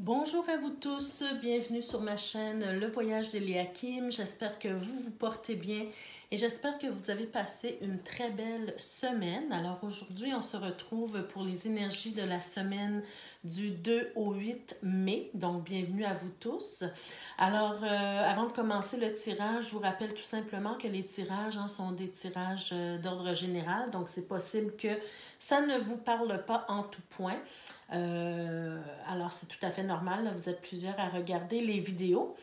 Bonjour à vous tous, bienvenue sur ma chaîne Le Voyage d'Eliakim. J'espère que vous vous portez bien et j'espère que vous avez passé une très belle semaine. Alors aujourd'hui, on se retrouve pour les énergies de la semaine du 2 au 8 mai. Donc bienvenue à vous tous. Alors avant de commencer le tirage, je vous rappelle tout simplement que les tirages sont des tirages d'ordre général. Donc c'est possible que ça ne vous parle pas en tout point. Alors, c'est tout à fait normal, là, vous êtes plusieurs à regarder les vidéos.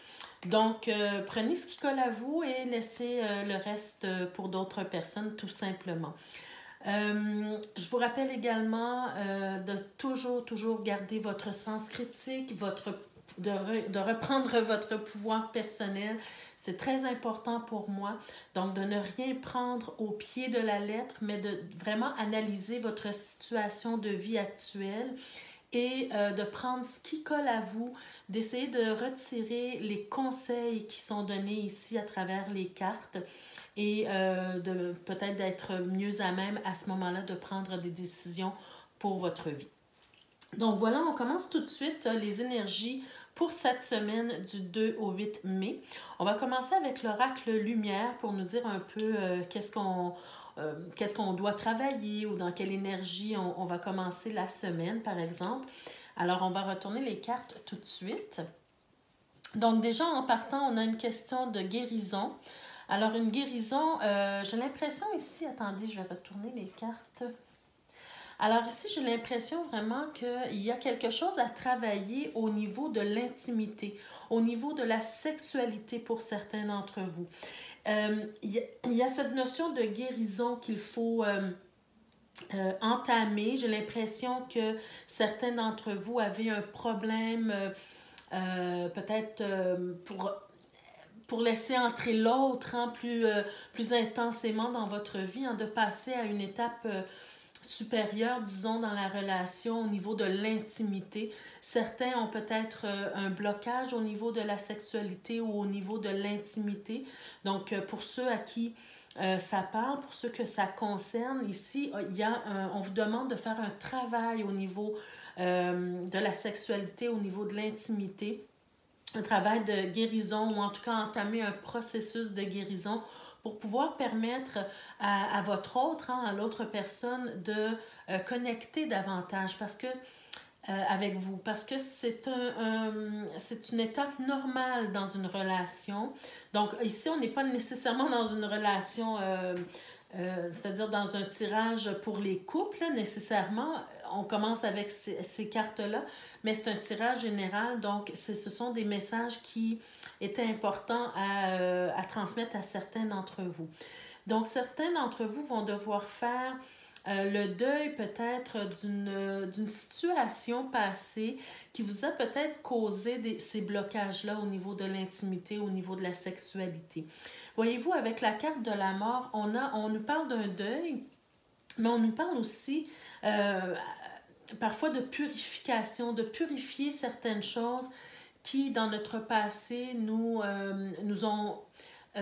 Donc, prenez ce qui colle à vous et laissez le reste pour d'autres personnes, tout simplement. Je vous rappelle également de toujours garder votre sens critique, de reprendre votre pouvoir personnel. C'est très important pour moi. Donc, de ne rien prendre au pied de la lettre, mais de vraiment analyser votre situation de vie actuelle et de prendre ce qui colle à vous, d'essayer de retirer les conseils qui sont donnés ici à travers les cartes et de peut-être d'être mieux à même à ce moment-là de prendre des décisions pour votre vie. Donc voilà, on commence tout de suite les énergies pour cette semaine du 2 au 8 mai. On va commencer avec l'oracle Lumière pour nous dire un peu qu'est-ce qu'on doit travailler ou dans quelle énergie on va commencer la semaine, par exemple. Alors, on va retourner les cartes tout de suite. Donc déjà, en partant, on a une question de guérison. Alors, une guérison, j'ai l'impression ici, attendez, je vais retourner les cartes. Alors ici, j'ai l'impression vraiment qu'il y a quelque chose à travailler au niveau de l'intimité, au niveau de la sexualité pour certains d'entre vous. Il y a cette notion de guérison qu'il faut entamer. J'ai l'impression que certains d'entre vous avaient un problème peut-être pour laisser entrer l'autre plus intensément dans votre vie, de passer à une étape supérieure, disons, dans la relation au niveau de l'intimité. Certains ont peut-être un blocage au niveau de la sexualité ou au niveau de l'intimité. Donc, pour ceux à qui ça parle, pour ceux que ça concerne, ici, on vous demande de faire un travail au niveau de la sexualité, au niveau de l'intimité, un travail de guérison ou en tout cas entamer un processus de guérison pour pouvoir permettre à votre autre, à l'autre personne de connecter davantage avec vous. Parce que c'est une étape normale dans une relation. Donc ici, on n'est pas nécessairement dans une relation, c'est-à-dire dans un tirage pour les couples, nécessairement. On commence avec ces cartes-là, mais c'est un tirage général, donc ce sont des messages qui étaient importants à transmettre à certains d'entre vous. Donc, certains d'entre vous vont devoir faire le deuil peut-être d'une situation passée qui vous a peut-être causé ces blocages-là au niveau de l'intimité, au niveau de la sexualité. Voyez-vous, avec la carte de la mort, on nous parle d'un deuil, mais on nous parle aussi parfois de purification, de purifier certaines choses qui, dans notre passé, nous ont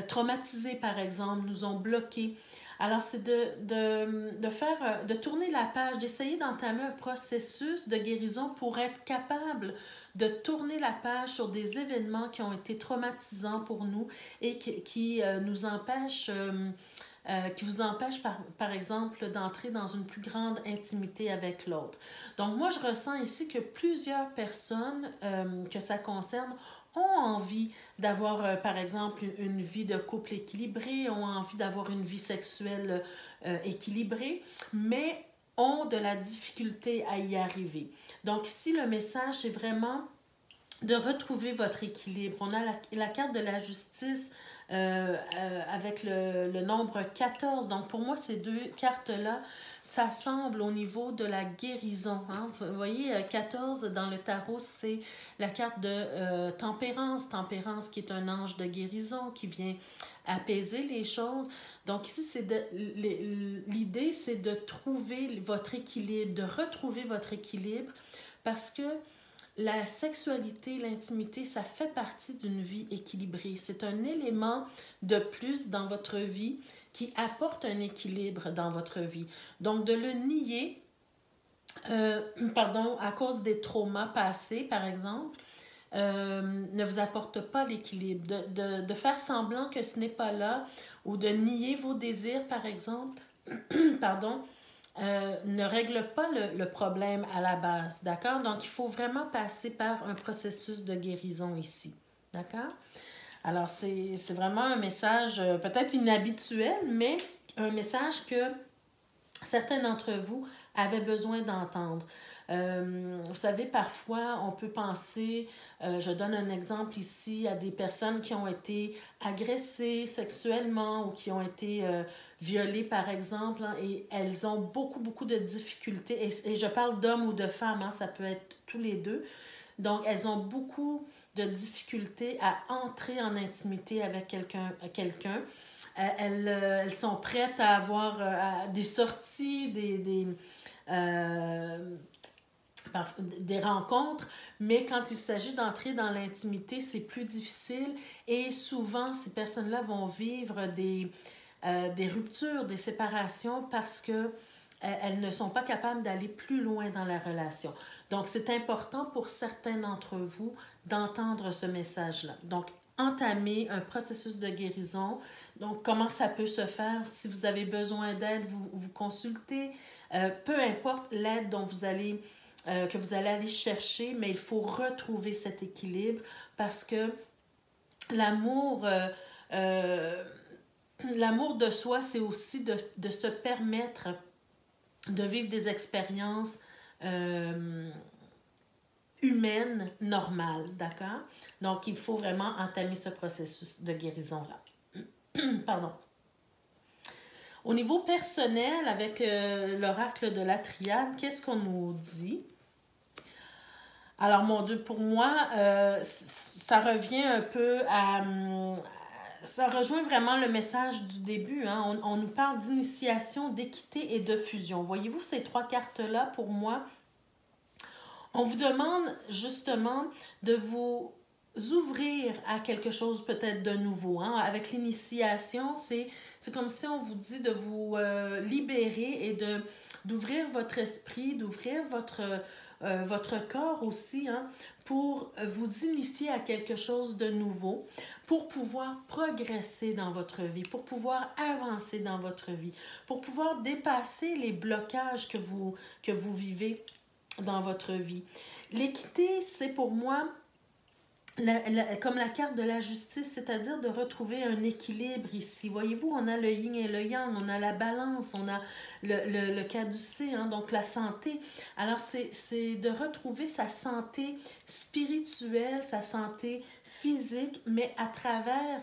traumatisés, par exemple, nous ont bloqués. Alors, c'est de tourner la page, d'essayer d'entamer un processus de guérison pour être capable de tourner la page sur des événements qui ont été traumatisants pour nous et qui nous empêchent... qui vous empêche, par exemple, d'entrer dans une plus grande intimité avec l'autre. Donc, moi, je ressens ici que plusieurs personnes que ça concerne ont envie d'avoir, par exemple, une vie de couple équilibrée, ont envie d'avoir une vie sexuelle équilibrée, mais ont de la difficulté à y arriver. Donc, ici, le message, c'est vraiment de retrouver votre équilibre. On a la carte de la justice avec le nombre 14. Donc, pour moi, ces deux cartes-là, ça semble au niveau de la guérison. Vous voyez, 14 dans le tarot, c'est la carte de tempérance. Tempérance qui est un ange de guérison, qui vient apaiser les choses. Donc ici, l'idée, c'est de trouver votre équilibre, de retrouver votre équilibre parce que la sexualité, l'intimité, ça fait partie d'une vie équilibrée. C'est un élément de plus dans votre vie qui apporte un équilibre dans votre vie. Donc, de le nier, pardon, à cause des traumas passés, par exemple, ne vous apporte pas l'équilibre. De faire semblant que ce n'est pas là ou de nier vos désirs, par exemple, pardon, ne règle pas le problème à la base, d'accord? Donc, il faut vraiment passer par un processus de guérison ici, d'accord? Alors, c'est vraiment un message peut-être inhabituel, mais un message que certains d'entre vous avaient besoin d'entendre. Vous savez, parfois, on peut penser, je donne un exemple ici, à des personnes qui ont été agressées sexuellement ou qui ont été violées, par exemple, hein, et elles ont beaucoup, beaucoup de difficultés. Et je parle d'hommes ou de femmes, hein, ça peut être tous les deux. Donc, elles ont beaucoup de difficultés à entrer en intimité avec quelqu'un. Elles sont prêtes à avoir des sorties, des rencontres, mais quand il s'agit d'entrer dans l'intimité, c'est plus difficile et souvent, ces personnes-là vont vivre des ruptures, des séparations parce que elles ne sont pas capables d'aller plus loin dans la relation. Donc, c'est important pour certains d'entre vous d'entendre ce message-là. Donc, entamer un processus de guérison. Donc, comment ça peut se faire? Si vous avez besoin d'aide, vous consultez. Peu importe l'aide dont que vous allez aller chercher, mais il faut retrouver cet équilibre parce que l'amour... l'amour de soi, c'est aussi de se permettre de vivre des expériences humaines normales, d'accord? Donc, il faut vraiment entamer ce processus de guérison-là. Pardon. Au niveau personnel, avec l'oracle de la triade, qu'est-ce qu'on nous dit? Alors, mon Dieu, pour moi, ça revient un peu à... Ça rejoint vraiment le message du début. Hein? On nous parle d'initiation, d'équité et de fusion. Voyez-vous ces trois cartes-là, pour moi, on vous demande justement de vous ouvrir à quelque chose peut-être de nouveau. Hein? Avec l'initiation, c'est comme si on vous dit de vous libérer et d'ouvrir votre esprit, d'ouvrir votre corps aussi, hein, pour vous initier à quelque chose de nouveau, pour pouvoir progresser dans votre vie, pour pouvoir avancer dans votre vie, pour pouvoir dépasser les blocages que vous vivez dans votre vie. L'équité, c'est pour moi comme la carte de la justice, c'est-à-dire de retrouver un équilibre ici. Voyez-vous, on a le yin et le yang, on a la balance, on a le caducée, hein, donc la santé. Alors, c'est de retrouver sa santé spirituelle, sa santé physique, mais à travers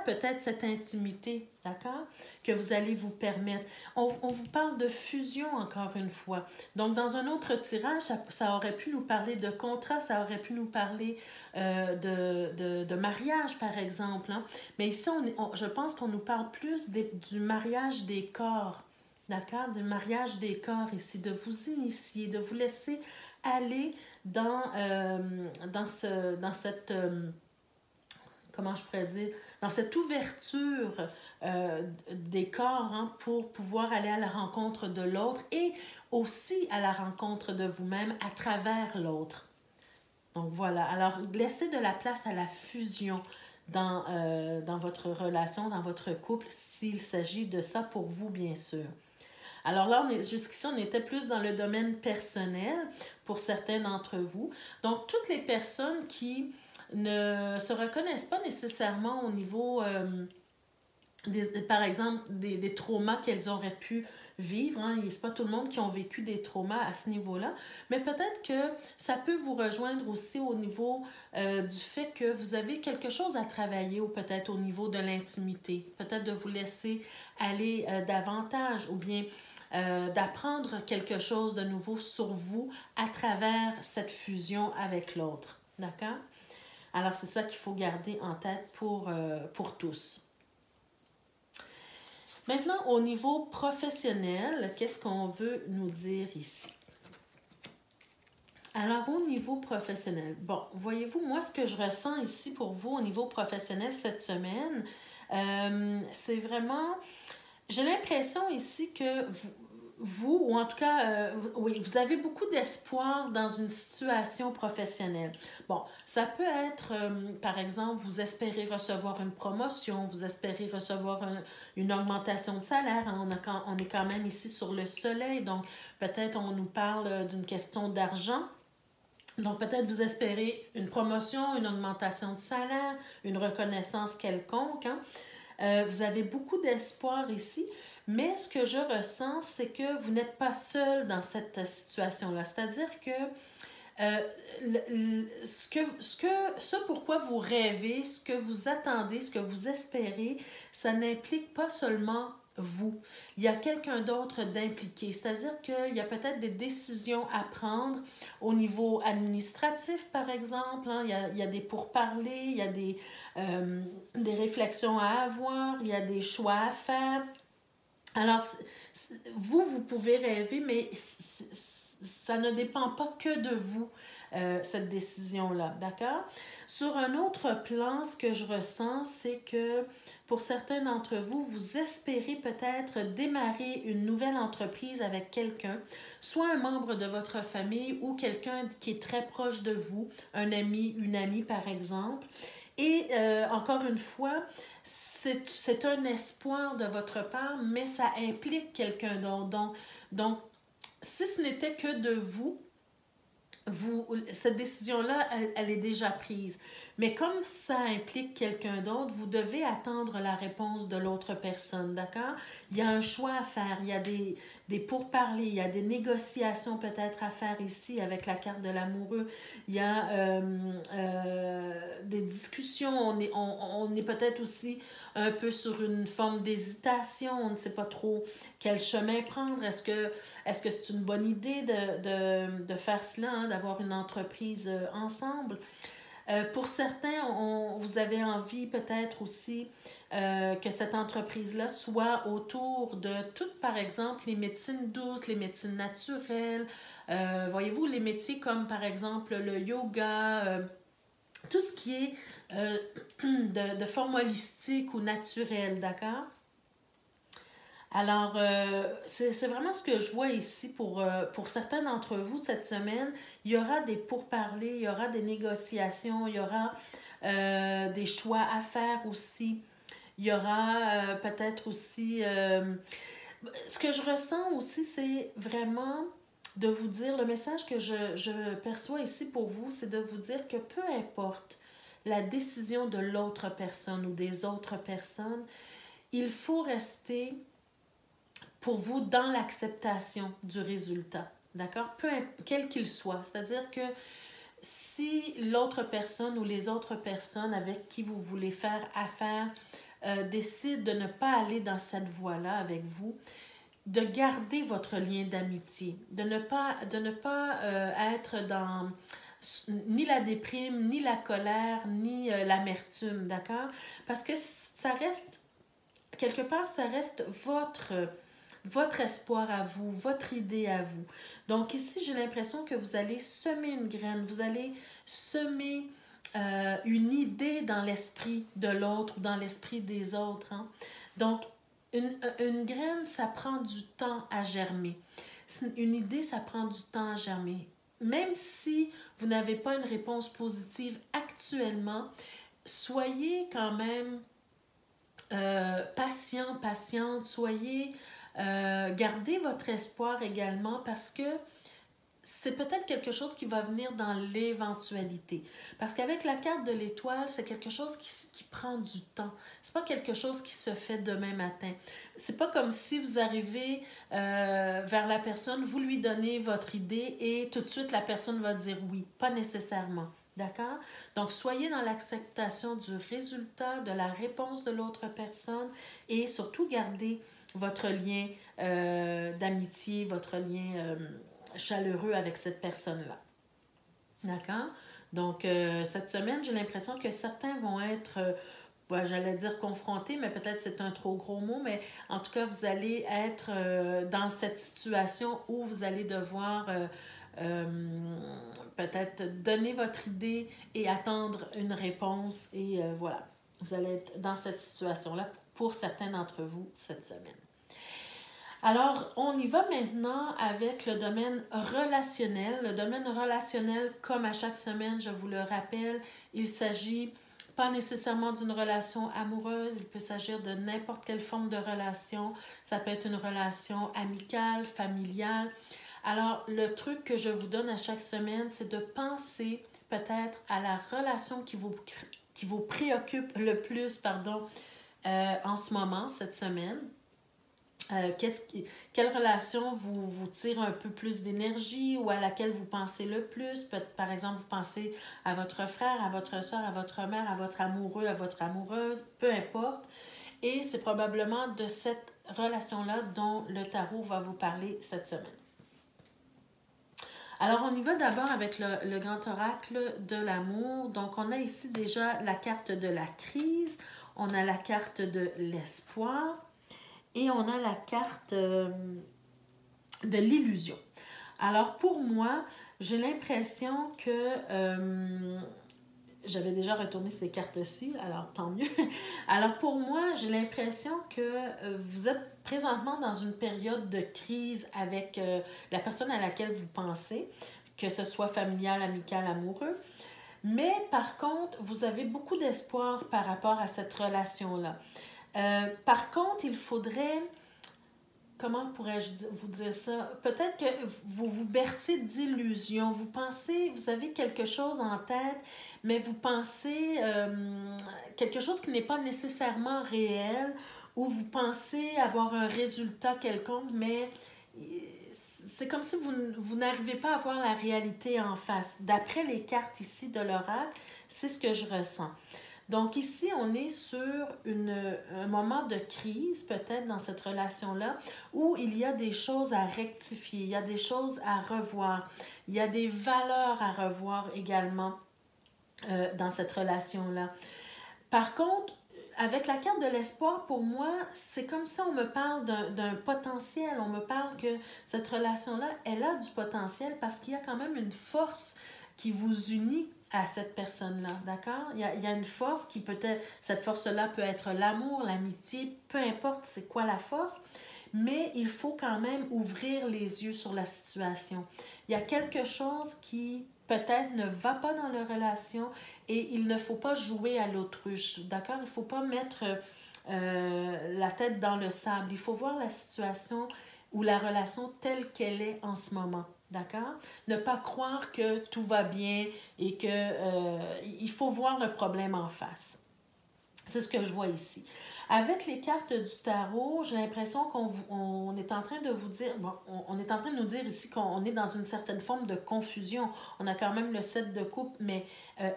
peut-être cette intimité, d'accord, que vous allez vous permettre. On vous parle de fusion, encore une fois. Donc, dans un autre tirage, ça aurait pu nous parler de contrat, ça aurait pu nous parler de mariage, par exemple. Hein? Mais ici, je pense qu'on nous parle plus du mariage des corps, d'accord, du mariage des corps ici, de vous initier, de vous laisser aller dans cette... comment je pourrais dire, dans cette ouverture des corps, hein, pour pouvoir aller à la rencontre de l'autre et aussi à la rencontre de vous-même à travers l'autre. Donc voilà, alors laissez de la place à la fusion dans votre relation, dans votre couple, s'il s'agit de ça pour vous, bien sûr. Alors là, jusqu'ici, on était plus dans le domaine personnel pour certains d'entre vous. Donc, toutes les personnes qui ne se reconnaissent pas nécessairement au niveau, par exemple, des traumas qu'elles auraient pu vivre. Hein. C'est pas tout le monde qui a vécu des traumas à ce niveau-là. Mais peut-être que ça peut vous rejoindre aussi au niveau du fait que vous avez quelque chose à travailler ou peut-être au niveau de l'intimité. Peut-être de vous laisser aller davantage ou bien d'apprendre quelque chose de nouveau sur vous à travers cette fusion avec l'autre. D'accord? Alors, c'est ça qu'il faut garder en tête pour tous. Maintenant, au niveau professionnel, qu'est-ce qu'on veut nous dire ici? Alors, au niveau professionnel, bon, voyez-vous, moi, ce que je ressens ici pour vous au niveau professionnel cette semaine, c'est vraiment... J'ai l'impression ici que vous, ou en tout cas, oui, vous avez beaucoup d'espoir dans une situation professionnelle. Bon, ça peut être, par exemple, vous espérez recevoir une promotion, vous espérez recevoir une augmentation de salaire. On est quand même ici sur le soleil, donc peut-être on nous parle d'une question d'argent. Donc, peut-être vous espérez une promotion, une augmentation de salaire, une reconnaissance quelconque. Hein? Vous avez beaucoup d'espoir ici, mais ce que je ressens, c'est que vous n'êtes pas seul dans cette situation-là. C'est-à-dire que ce pourquoi vous rêvez, ce que vous attendez, ce que vous espérez, ça n'implique pas seulement vous. Il y a quelqu'un d'autre d'impliqué. C'est-à-dire qu'il y a peut-être des décisions à prendre au niveau administratif, par exemple. Hein. Il y a des pourparlers, il y a des réflexions à avoir, il y a des choix à faire. Alors, vous pouvez rêver, mais ça ne dépend pas que de vous, cette décision-là, d'accord? Sur un autre plan, ce que je ressens, c'est que pour certains d'entre vous, vous espérez peut-être démarrer une nouvelle entreprise avec quelqu'un, soit un membre de votre famille ou quelqu'un qui est très proche de vous, un ami, une amie par exemple. Et encore une fois, c'est un espoir de votre part, mais ça implique quelqu'un d'autre. Donc, si ce n'était que de vous, cette décision-là, elle est déjà prise. Mais comme ça implique quelqu'un d'autre, vous devez attendre la réponse de l'autre personne, d'accord? Il y a un choix à faire, il y a des pourparlers, il y a des négociations peut-être à faire ici avec la carte de l'amoureux. Il y a des discussions, on est peut-être aussi un peu sur une forme d'hésitation, on ne sait pas trop quel chemin prendre. Est-ce que c'est une bonne idée de faire cela, hein, d'avoir une entreprise ensemble? Pour certains, vous avez envie peut-être aussi que cette entreprise-là soit autour de toutes, par exemple, les médecines douces, les médecines naturelles. Voyez-vous, les métiers comme, par exemple, le yoga, tout ce qui est de forme holistique ou naturelle, d'accord? Alors, c'est vraiment ce que je vois ici pour certains d'entre vous cette semaine. Il y aura des pourparlers, il y aura des négociations, il y aura des choix à faire aussi. Il y aura peut-être aussi... ce que je ressens aussi, c'est vraiment de vous dire, le message que je perçois ici pour vous, c'est de vous dire que peu importe la décision de l'autre personne ou des autres personnes, il faut rester pour vous dans l'acceptation du résultat. D'accord? Quel qu'il soit. C'est-à-dire que si l'autre personne ou les autres personnes avec qui vous voulez faire affaire décident de ne pas aller dans cette voie-là avec vous, de garder votre lien d'amitié, de ne pas être dans ni la déprime, ni la colère, ni l'amertume, d'accord? Parce que ça reste, quelque part, ça reste votre espoir à vous, votre idée à vous. Donc ici, j'ai l'impression que vous allez semer une graine, vous allez semer une idée dans l'esprit de l'autre ou dans l'esprit des autres. Hein? Donc, une graine, ça prend du temps à germer. Une idée, ça prend du temps à germer. Même si vous n'avez pas une réponse positive actuellement, soyez quand même patient, patiente, gardez votre espoir également parce que c'est peut-être quelque chose qui va venir dans l'éventualité. Parce qu'avec la carte de l'étoile, c'est quelque chose qui prend du temps. C'est pas quelque chose qui se fait demain matin. C'est pas comme si vous arrivez vers la personne, vous lui donnez votre idée et tout de suite la personne va dire oui. Pas nécessairement. D'accord? Donc, soyez dans l'acceptation du résultat, de la réponse de l'autre personne et surtout gardez votre lien d'amitié, votre lien chaleureux avec cette personne-là. D'accord? Donc, cette semaine, j'ai l'impression que certains vont être, j'allais dire confrontés, mais peut-être c'est un trop gros mot, mais en tout cas, vous allez être dans cette situation où vous allez devoir peut-être donner votre idée et attendre une réponse. Et voilà, vous allez être dans cette situation-là pour certains d'entre vous cette semaine. Alors, on y va maintenant avec le domaine relationnel. Le domaine relationnel, comme à chaque semaine, je vous le rappelle, il s'agit pas nécessairement d'une relation amoureuse, il peut s'agir de n'importe quelle forme de relation. Ça peut être une relation amicale, familiale. Alors, le truc que je vous donne à chaque semaine, c'est de penser peut-être à la relation qui vous préoccupe le plus, en ce moment, cette semaine. Quelle relation vous tire un peu plus d'énergie ou à laquelle vous pensez le plus? Par exemple, vous pensez à votre frère, à votre soeur, à votre mère, à votre amoureux, à votre amoureuse, peu importe. Et c'est probablement de cette relation-là dont le tarot va vous parler cette semaine. Alors, on y va d'abord avec le grand oracle de l'amour. Donc, on a ici déjà la carte de la crise, on a la carte de l'espoir, et on a la carte de l'illusion. Alors, pour moi, j'ai l'impression que j'avais déjà retourné ces cartes-ci, alors tant mieux. Alors, pour moi, j'ai l'impression que vous êtes présentement dans une période de crise avec la personne à laquelle vous pensez, que ce soit familial, amical, amoureux. Mais par contre, vous avez beaucoup d'espoir par rapport à cette relation-là. Par contre, il faudrait, comment pourrais-je vous dire ça? Peut-être que vous vous bercez d'illusions. Vous pensez, vous avez quelque chose en tête, mais vous pensez quelque chose qui n'est pas nécessairement réel, ou vous pensez avoir un résultat quelconque, mais c'est comme si vous n'arrivez pas à voir la réalité en face. D'après les cartes ici de l'oracle, c'est ce que je ressens. Donc ici, on est sur un moment de crise, peut-être dans cette relation-là, où il y a des choses à rectifier, il y a des choses à revoir, il y a des valeurs à revoir également dans cette relation-là. Par contre, avec la carte de l'espoir, pour moi, c'est comme si on me parle d'un potentiel, on me parle que cette relation-là, elle a du potentiel parce qu'il y a quand même une force qui vous unit à cette personne-là, d'accord? Il y a une force qui peut être, cette force-là peut être l'amour, l'amitié, peu importe c'est quoi la force, mais il faut quand même ouvrir les yeux sur la situation. Il y a quelque chose qui peut-être ne va pas dans la relation et il ne faut pas jouer à l'autruche, d'accord? Il ne faut pas mettre la tête dans le sable. Il faut voir la situation ou la relation telle qu'elle est en ce moment. D'accord? Ne pas croire que tout va bien et il faut voir le problème en face. C'est ce que je vois ici. Avec les cartes du tarot, j'ai l'impression qu'on est en train de vous dire, bon, on est en train de nous dire ici qu'on est dans une certaine forme de confusion. On a quand même le 7 de coupe, mais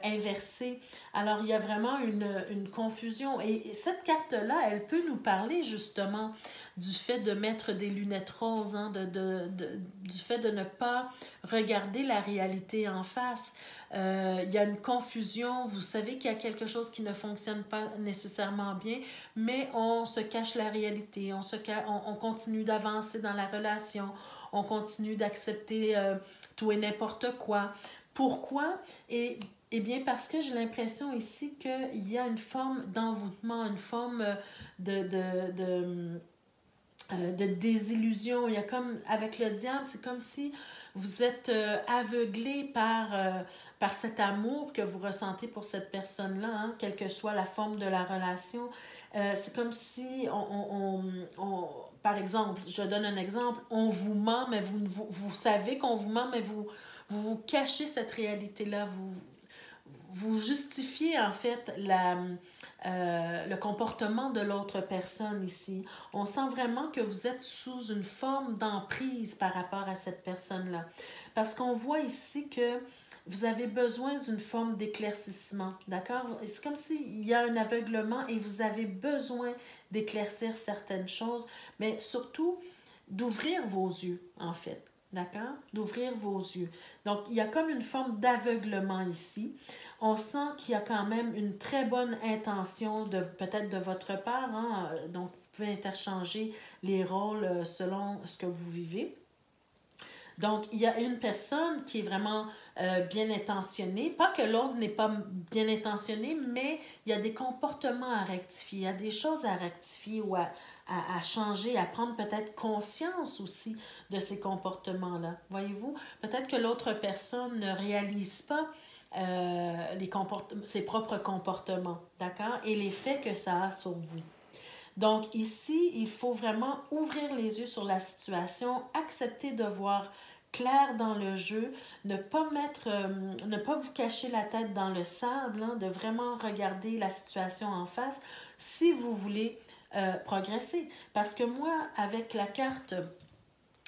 inversé. Alors, il y a vraiment une confusion. Et cette carte-là, elle peut nous parler justement du fait de mettre des lunettes roses, hein, du fait de ne pas regarder la réalité en face. Il y a une confusion, vous savez qu'il y a quelque chose qui ne fonctionne pas nécessairement bien, mais on se cache la réalité, on continue d'avancer dans la relation, on continue d'accepter tout et n'importe quoi. Pourquoi? Eh bien, parce que j'ai l'impression ici qu'il y a une forme d'envoûtement, une forme de désillusion. Il y a comme, avec le diable, c'est comme si vous êtes aveuglé par cet amour que vous ressentez pour cette personne-là, hein, quelle que soit la forme de la relation. C'est comme si, par exemple, je donne un exemple, on vous ment, mais vous savez qu'on vous ment, mais vous cachez cette réalité-là, vous justifiez en fait le comportement de l'autre personne ici. On sent vraiment que vous êtes sous une forme d'emprise par rapport à cette personne-là. Parce qu'on voit ici que vous avez besoin d'une forme d'éclaircissement, d'accord? C'est comme s'il y a un aveuglement et vous avez besoin d'éclaircir certaines choses, mais surtout d'ouvrir vos yeux, en fait. D'accord? D'ouvrir vos yeux. Donc, il y a comme une forme d'aveuglement ici. On sent qu'il y a quand même une très bonne intention peut-être de votre part. Hein? Donc, vous pouvez interchanger les rôles selon ce que vous vivez. Donc, il y a une personne qui est vraiment bien intentionnée. Pas que l'autre n'est pas bien intentionné, mais il y a des comportements à rectifier. Il y a des choses à rectifier ou à à changer, à prendre peut-être conscience aussi de ces comportements-là. Voyez-vous, peut-être que l'autre personne ne réalise pas ses propres comportements, d'accord? Et l'effet que ça a sur vous. Donc ici, il faut vraiment ouvrir les yeux sur la situation, accepter de voir clair dans le jeu, ne pas vous cacher la tête dans le sable, hein, de vraiment regarder la situation en face si vous voulez progresser. Parce que moi, avec la carte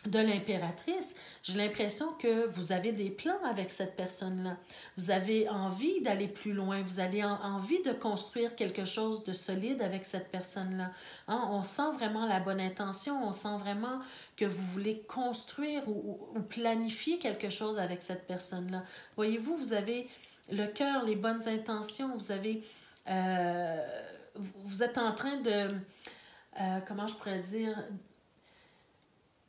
de l'impératrice, j'ai l'impression que vous avez des plans avec cette personne-là. Vous avez envie d'aller plus loin, vous avez envie de construire quelque chose de solide avec cette personne-là. Hein? On sent vraiment la bonne intention, on sent vraiment que vous voulez construire ou planifier quelque chose avec cette personne-là. Voyez-vous, vous avez le cœur, les bonnes intentions, vous avez... vous êtes en train de... comment je pourrais dire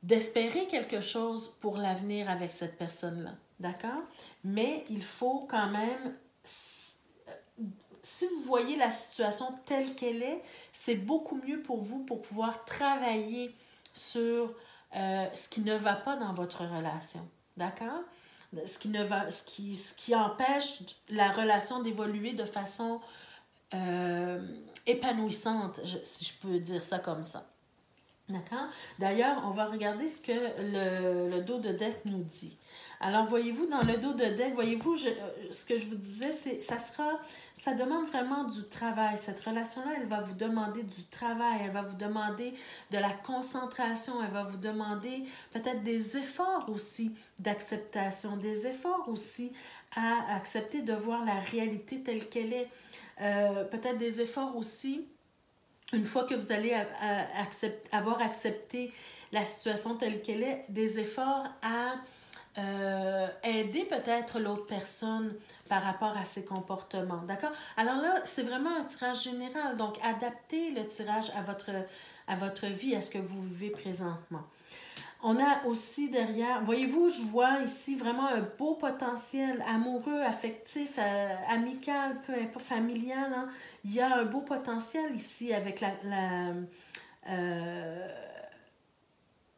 d'espérer quelque chose pour l'avenir avec cette personne-là, d'accord? Mais il faut quand même, si vous voyez la situation telle qu'elle est, c'est beaucoup mieux pour vous pour pouvoir travailler sur ce qui ne va pas dans votre relation, d'accord? Ce qui empêche la relation d'évoluer de façon épanouissante, si je peux dire ça comme ça. D'accord? D'ailleurs, on va regarder ce que le dos de deck nous dit. Alors, voyez-vous, dans le dos de deck, voyez-vous, ce que je vous disais, ça demande vraiment du travail. Cette relation-là, elle va vous demander du travail, elle va vous demander de la concentration, elle va vous demander peut-être des efforts aussi d'acceptation, des efforts aussi à accepter de voir la réalité telle qu'elle est. Peut-être des efforts aussi une fois que vous allez avoir accepté la situation telle qu'elle est, des efforts à aider peut-être l'autre personne par rapport à ses comportements. D'accord? Alors là, c'est vraiment un tirage général. Donc, adaptez le tirage à votre vie, à ce que vous vivez présentement. On a aussi derrière, voyez-vous, je vois ici vraiment un beau potentiel amoureux, affectif, amical, peu importe, familial. Hein. Il y a un beau potentiel ici avec l'as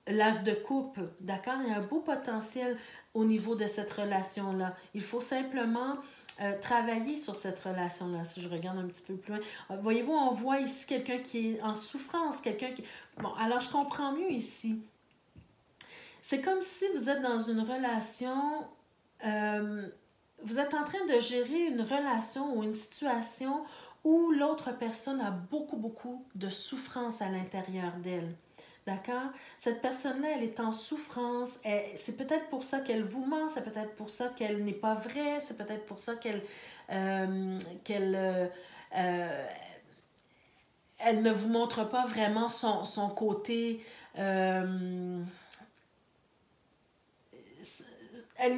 de coupe, d'accord? Il y a un beau potentiel au niveau de cette relation-là. Il faut simplement travailler sur cette relation-là. Si je regarde un petit peu plus loin. Voyez-vous, on voit ici quelqu'un qui est en souffrance, quelqu'un qui... Bon, alors je comprends mieux ici. C'est comme si vous êtes dans une relation, vous êtes en train de gérer une relation ou une situation où l'autre personne a beaucoup de souffrance à l'intérieur d'elle. D'accord? Cette personne-là, elle est en souffrance. C'est peut-être pour ça qu'elle vous ment, c'est peut-être pour ça qu'elle n'est pas vraie, c'est peut-être pour ça qu'elle elle ne vous montre pas vraiment son côté... elle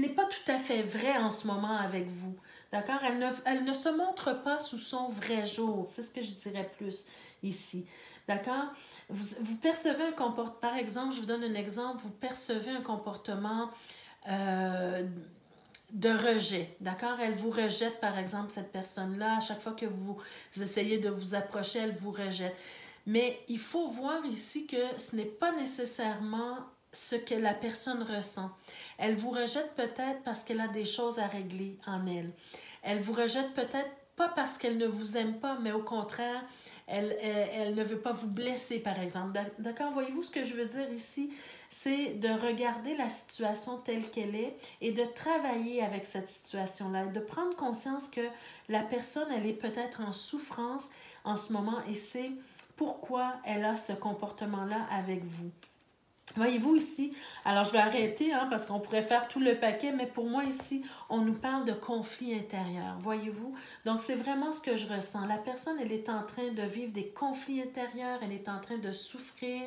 n'est pas tout à fait vraie en ce moment avec vous. D'accord? Elle ne se montre pas sous son vrai jour. C'est ce que je dirais plus ici. D'accord? Vous percevez un comportement, par exemple, je vous donne un exemple, vous percevez un comportement de rejet. D'accord? Elle vous rejette, par exemple, cette personne-là. À chaque fois que vous essayez de vous approcher, elle vous rejette. Mais il faut voir ici que ce n'est pas nécessairement ce que la personne ressent. Elle vous rejette peut-être parce qu'elle a des choses à régler en elle. Elle vous rejette peut-être pas parce qu'elle ne vous aime pas, mais au contraire, elle ne veut pas vous blesser, par exemple. D'accord? Voyez-vous ce que je veux dire ici? C'est de regarder la situation telle qu'elle est et de travailler avec cette situation-là, de prendre conscience que la personne, elle est peut-être en souffrance en ce moment et c'est pourquoi elle a ce comportement-là avec vous. Voyez-vous ici, alors je vais arrêter hein, parce qu'on pourrait faire tout le paquet, mais pour moi ici, on nous parle de conflit intérieur, voyez-vous? Donc c'est vraiment ce que je ressens. La personne, elle est en train de vivre des conflits intérieurs, elle est en train de souffrir,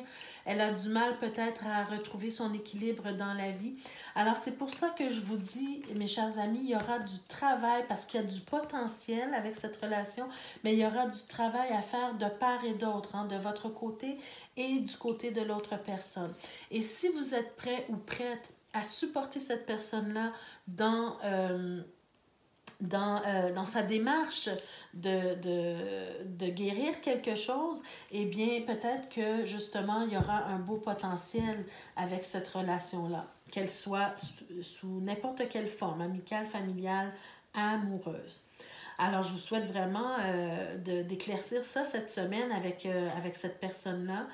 elle a du mal peut-être à retrouver son équilibre dans la vie. Alors c'est pour ça que je vous dis, mes chers amis, il y aura du travail parce qu'il y a du potentiel avec cette relation, mais il y aura du travail à faire de part et d'autre, hein, de votre côté et du côté de l'autre personne. Et si vous êtes prêt ou prête à supporter cette personne-là dans dans sa démarche de guérir quelque chose, eh bien, peut-être que, justement, il y aura un beau potentiel avec cette relation-là, qu'elle soit sous n'importe quelle forme, amicale, familiale, amoureuse. Alors, je vous souhaite vraiment d'éclaircir ça cette semaine avec cette personne-là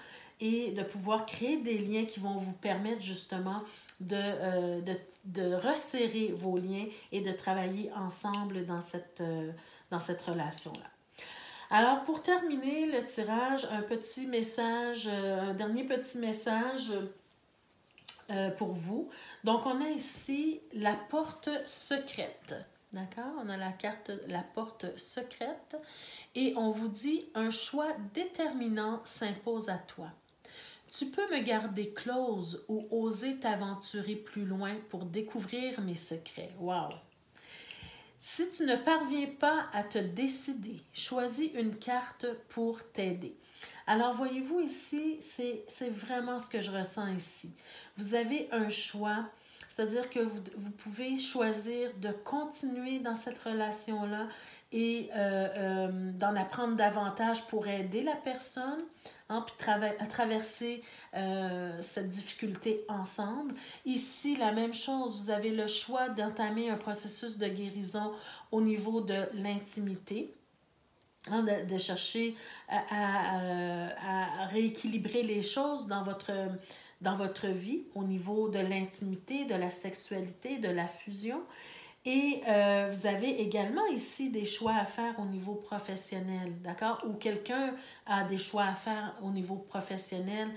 et de pouvoir créer des liens qui vont vous permettre justement de resserrer vos liens et de travailler ensemble dans cette relation-là. Alors, pour terminer le tirage, un petit message, un dernier petit message pour vous. Donc, on a ici la porte secrète. D'accord? On a la carte, la porte secrète. Et on vous dit, un choix déterminant s'impose à toi. Tu peux me garder close ou oser t'aventurer plus loin pour découvrir mes secrets. Wow! Si tu ne parviens pas à te décider, choisis une carte pour t'aider. Alors, voyez-vous ici, c'est vraiment ce que je ressens ici. Vous avez un choix, c'est-à-dire que vous pouvez choisir de continuer dans cette relation-là et d'en apprendre davantage pour aider la personne, hein, puis traverser cette difficulté ensemble. Ici, la même chose, vous avez le choix d'entamer un processus de guérison au niveau de l'intimité. Hein, de chercher à rééquilibrer les choses dans votre vie au niveau de l'intimité, de la sexualité, de la fusion. Et vous avez également ici des choix à faire au niveau professionnel, d'accord? Ou quelqu'un a des choix à faire au niveau professionnel,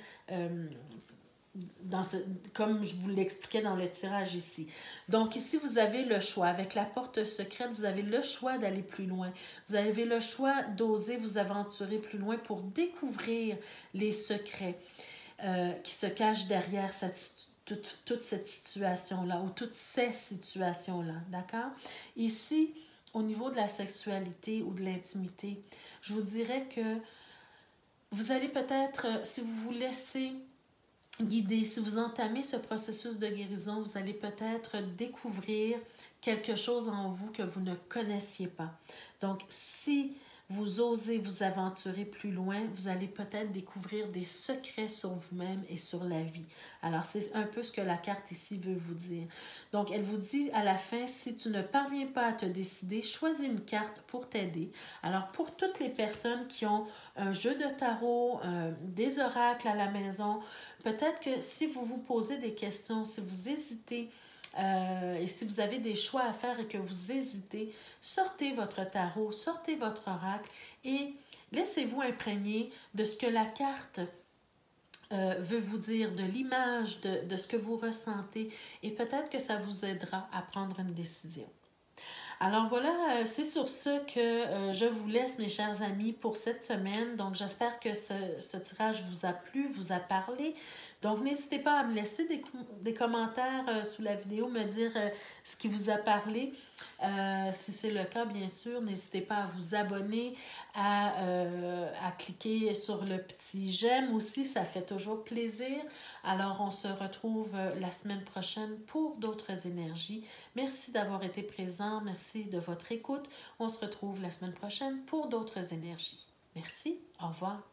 comme je vous l'expliquais dans le tirage ici. Donc ici, vous avez le choix. Avec la porte secrète, vous avez le choix d'aller plus loin. Vous avez le choix d'oser vous aventurer plus loin pour découvrir les secrets qui se cachent derrière toute cette situation-là ou toutes ces situations-là, d'accord? Ici, au niveau de la sexualité ou de l'intimité, je vous dirais que vous allez peut-être, si vous vous laissez guider, si vous entamez ce processus de guérison, vous allez peut-être découvrir quelque chose en vous que vous ne connaissiez pas. Donc, si vous osez vous aventurer plus loin, vous allez peut-être découvrir des secrets sur vous-même et sur la vie. Alors, c'est un peu ce que la carte ici veut vous dire. Donc, elle vous dit à la fin, si tu ne parviens pas à te décider, choisis une carte pour t'aider. Alors, pour toutes les personnes qui ont un jeu de tarot, des oracles à la maison, peut-être que si vous vous posez des questions, si vous hésitez, et si vous avez des choix à faire et que vous hésitez, sortez votre tarot, sortez votre oracle et laissez-vous imprégner de ce que la carte veut vous dire, de l'image, de ce que vous ressentez et peut-être que ça vous aidera à prendre une décision. Alors voilà, c'est sur ce que je vous laisse, mes chers amis, pour cette semaine. Donc, j'espère que ce tirage vous a plu, vous a parlé. Donc, n'hésitez pas à me laisser des commentaires sous la vidéo, me dire ce qui vous a parlé. Si c'est le cas, bien sûr, n'hésitez pas à vous abonner, à cliquer sur le petit j'aime aussi, ça fait toujours plaisir. Alors, on se retrouve la semaine prochaine pour d'autres énergies. Merci d'avoir été présent, merci de votre écoute. On se retrouve la semaine prochaine pour d'autres énergies. Merci, au revoir.